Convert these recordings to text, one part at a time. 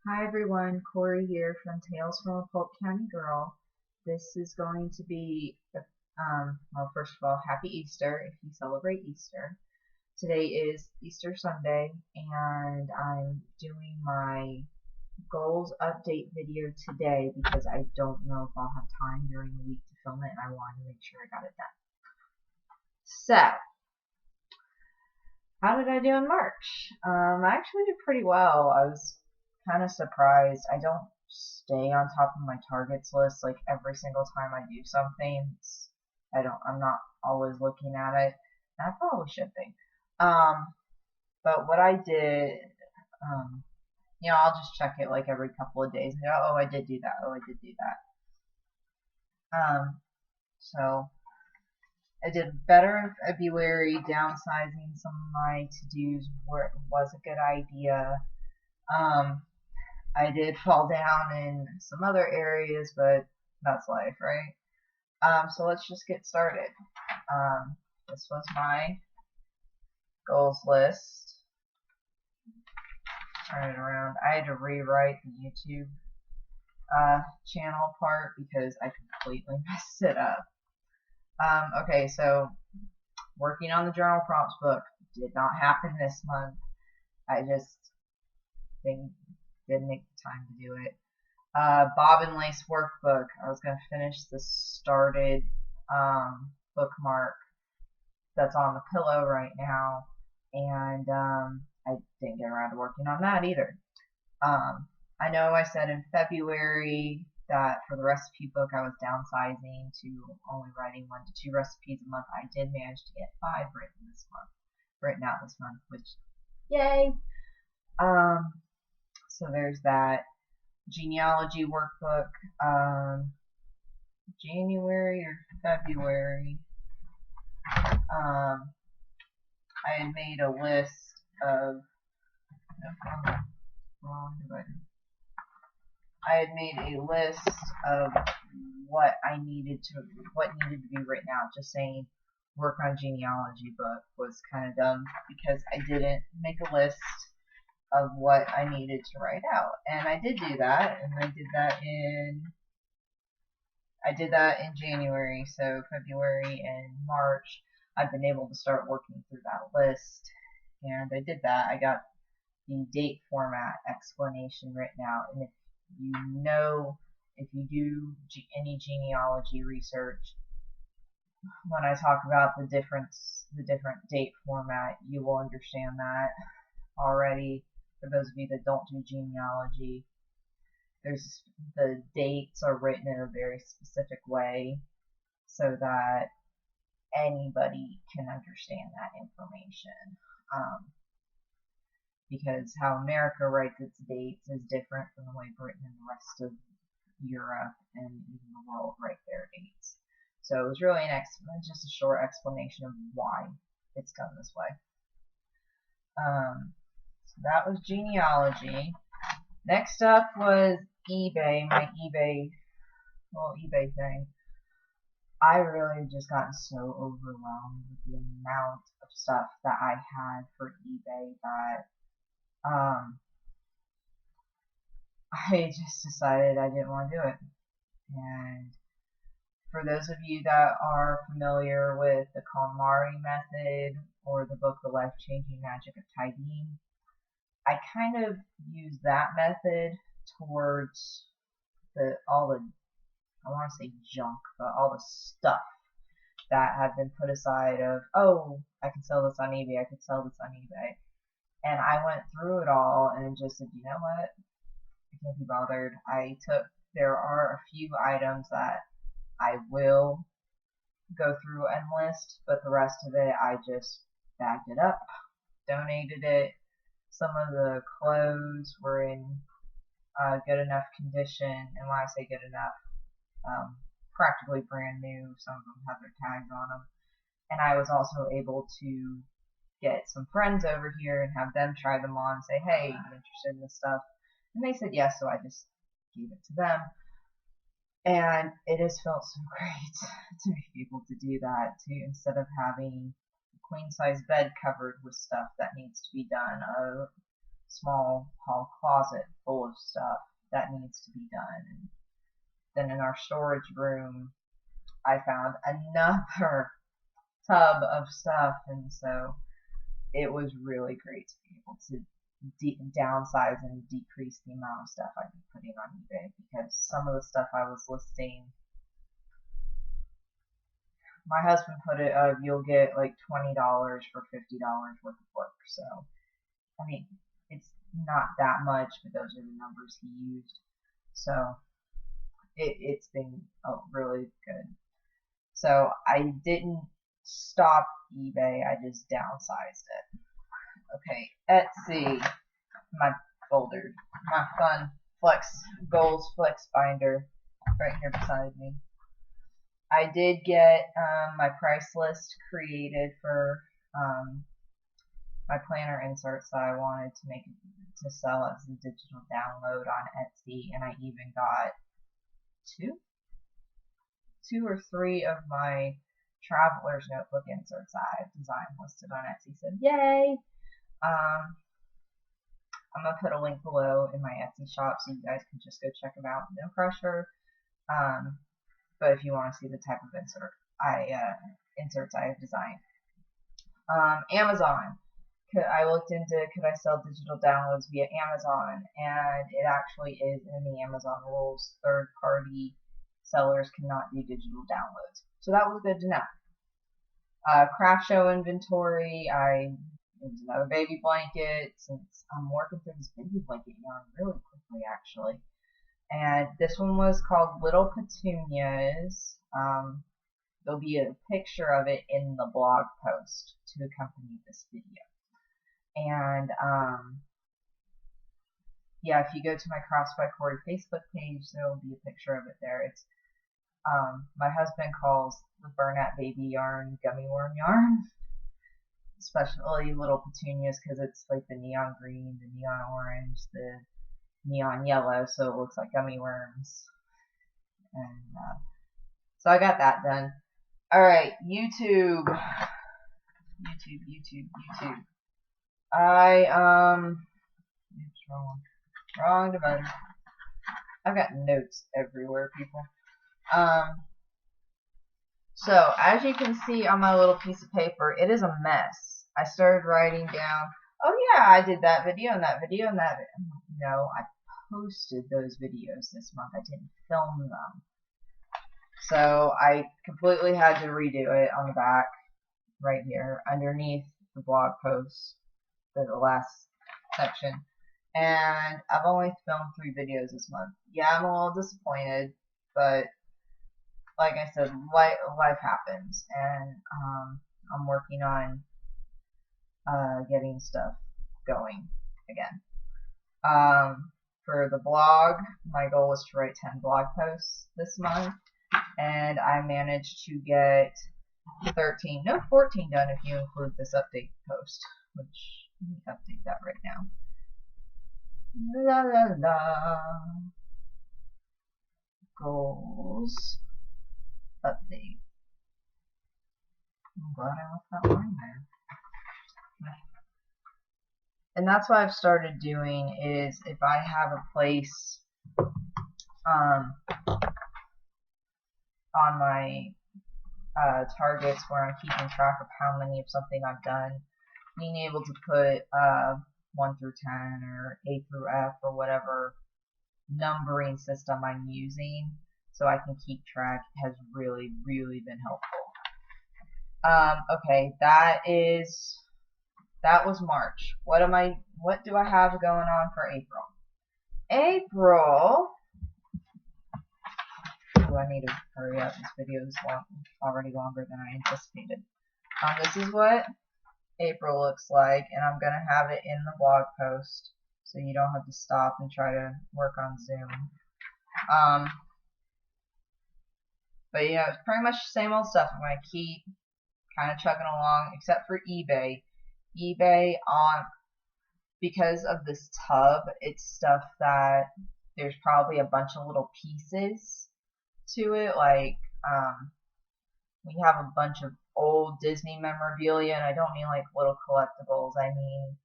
Hi everyone, Corey here from Tales from a Polk County Girl. This is going to be, well, first of all, happy Easter if you celebrate Easter. Today is Easter Sunday, and I'm doing my goals update video today because I don't know if I'll have time during the week to film it, and I wanted to make sure I got it done. So, how did I do in March? I actually did pretty well. I was kind of surprised. I don't stay on top of my targets list like every single time I do something. I'm not always looking at it. And I probably should be. But what I did, um, I'll just check it like every couple of days and go, oh, I did do that. Oh, I did do that. So I did better in February. Downsizing some of my to-dos was a good idea. I did fall down in some other areas, but that's life, right? So let's just get started. This was my goals list. Turn it around. I had to rewrite the YouTube channel part because I completely messed it up. Okay, so working on the journal prompts book did not happen this month. I just didn't make the time to do it. Bob and Lace workbook. I was going to finish the started bookmark that's on the pillow right now, and I didn't get around to working on that either. I know I said in February that for the recipe book I was downsizing to only writing 1 to 2 recipes a month. I did manage to get 5 written out this month, which yay! So there's that. Genealogy workbook, January or February. I had made a list of I had made a list of what needed to be written out. Just saying work on genealogy book was kind of dumb because I didn't make a list of what I needed to write out, and I did do that, and I did that in January. So February and March I've been able to start working through that list, and I did that. I got the date format explanation written out, and if you do any genealogy research, when I talk about the different date format, you will understand that already. For those of you that don't do genealogy, the dates are written in a very specific way so that anybody can understand that information. Because how America writes its dates is different from the way Britain and the rest of Europe and even the world write their dates. So it was really just a short explanation of why it's done this way. So that was genealogy. Next up was eBay, my eBay thing. I really just gotten so overwhelmed with the amount of stuff that I had for eBay that I just decided I didn't want to do it. And for those of you that are familiar with the KonMari method or the book The Life-Changing Magic of Tidying, I kind of use that method towards all the, I want to say junk, but all the stuff that had been put aside of, oh, I can sell this on eBay, I could sell this on eBay. And I went through it all and just said, you know what, I can't be bothered. There are a few items that I will go through and list, but the rest of it I just bagged it up, donated it. Some of the clothes were in good enough condition, and when I say good enough, practically brand new. Some of them have their tags on them, and I was also able to get some friends over here and have them try them on and say, hey, you interested in this stuff? And they said yes, so I just gave it to them. And it has felt so great to be able to do that too, instead of having a queen size bed covered with stuff that needs to be done. small hall closet full of stuff that needs to be done. And then in our storage room, I found another tub of stuff, and so it was really great to be able to downsize and decrease the amount of stuff I've been putting on eBay, because some of the stuff I was listing, my husband put it, you'll get like $20 for $50 worth of work. So, I mean, it's not that much, but those are the numbers he used. So, it's been really good. So, I didn't stop eBay, I just downsized it. Okay, Etsy, my folder, my fun goals flex binder right here beside me. I did get my price list created for my planner inserts that I wanted to make to sell as a digital download on Etsy, and I even got two or three of my traveler's notebook inserts that I've designed listed on Etsy. So yay! I'm going to put a link below in my Etsy shop so you guys can just go check them out. No pressure. But if you want to see the type of inserts I have designed. Amazon. I looked into could I sell digital downloads via Amazon, and it actually is in the Amazon rules. Third-party sellers cannot do digital downloads. So that was good to know. Craft show inventory. It was another baby blanket, since I'm working through this baby blanket yarn really quickly, actually. And this one was called Little Petunias. There'll be a picture of it in the blog post to accompany this video. And yeah, if you go to my Crafts by Cori Facebook page, there will be a picture of it there. It's my husband calls the Burnett baby yarn gummy worm yarn, especially Little Petunias, because it's like the neon green, the neon orange, the neon yellow, so it looks like gummy worms. And so I got that done. Alright, YouTube. Oops, wrong divider. I've got notes everywhere, people. So, as you can see on my little piece of paper, it is a mess. I started writing down, oh yeah, I did that video and that video and that video. No, I posted those videos this month. I didn't film them. So, I completely had to redo it on the back, right here, underneath the blog post, the last section. And I've only filmed 3 videos this month. Yeah, I'm a little disappointed, but like I said, life happens, and I'm working on getting stuff going again. For the blog, my goal is to write 10 blog posts this month, and I managed to get 14 done if you include this update post, which, let me update that right now. La la la. Goals. Update. I'm glad I left that line there. And that's what I've started doing, is if I have a place on my targets where I'm keeping track of how many of something I've done, being able to put 1 through 10 or A through F or whatever numbering system I'm using so I can keep track has really, really been helpful. Okay, that was March. What do I have going on for April? April. Oh, I need to hurry up. This video is already longer than I anticipated. This is what April looks like, and I'm gonna have it in the blog post, so you don't have to stop and try to work on Zoom. But yeah, it's pretty much the same old stuff. I'm gonna keep kind of chugging along, except for eBay. eBay, because of this tub, it's stuff that there's probably a bunch of little pieces to it. Like, we have a bunch of old Disney memorabilia, and I don't mean like little collectibles. I mean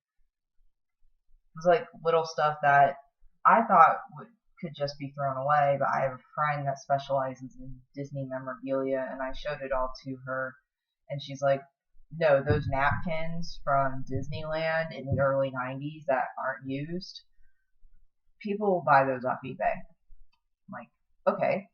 was like little stuff that I thought could just be thrown away, but I have a friend that specializes in Disney memorabilia, and I showed it all to her, and she's like, no, those napkins from Disneyland in the early 90s that aren't used, people will buy those off eBay. I'm like, okay.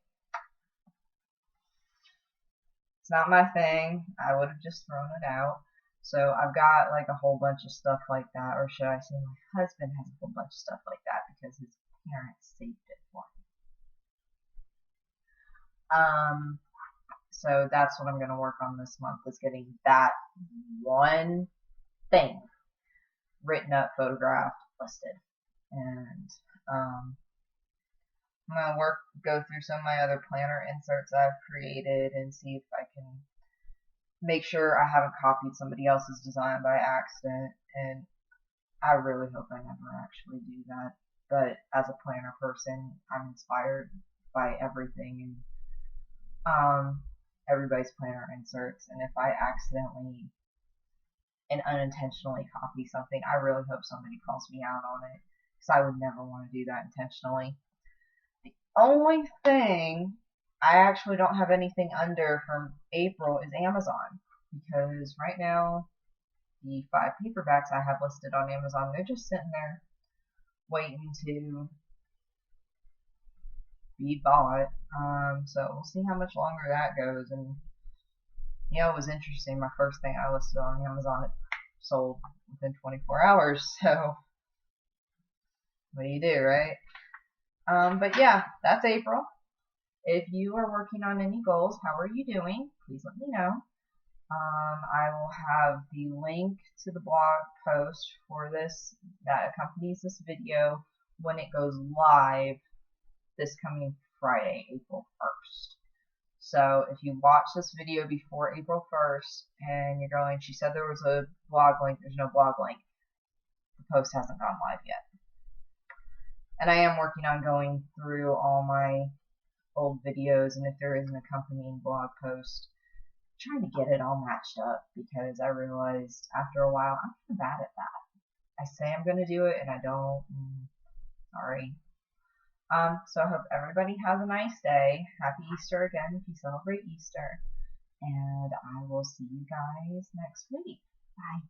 It's not my thing. I would have just thrown it out. So I've got like a whole bunch of stuff like that, or should I say my husband has a whole bunch of stuff like that because his parents saved it for him. So that's what I'm going to work on this month, is getting that one thing written up, photographed, listed. And I'm going to go through some of my other planner inserts I've created and see if I can make sure I haven't copied somebody else's design by accident. And I really hope I never actually do that. But as a planner person, I'm inspired by everything and everybody's planner inserts. And if I accidentally and unintentionally copy something, I really hope somebody calls me out on it, because I would never want to do that intentionally. The only thing I actually don't have anything under from April is Amazon, because right now the 5 paperbacks I have listed on Amazon, they're just sitting there waiting to be bought. So we'll see how much longer that goes. And you know, it was interesting. My first thing I listed on Amazon, it sold within 24 hours. So what do you do, right? But yeah, that's April. If you are working on any goals, how are you doing? Please let me know. I will have the link to the blog post for this that accompanies this video when it goes live this coming Friday, April 1st. So if you watch this video before April 1st and you're going, she said there was a blog link, there's no blog link, the post hasn't gone live yet. And I am working on going through all my old videos, and if there is an accompanying blog post, trying to get it all matched up, because I realized after a while I'm kind of bad at that. I say I'm going to do it and I don't. Sorry. So I hope everybody has a nice day. Happy Easter again if you celebrate Easter. And I will see you guys next week. Bye.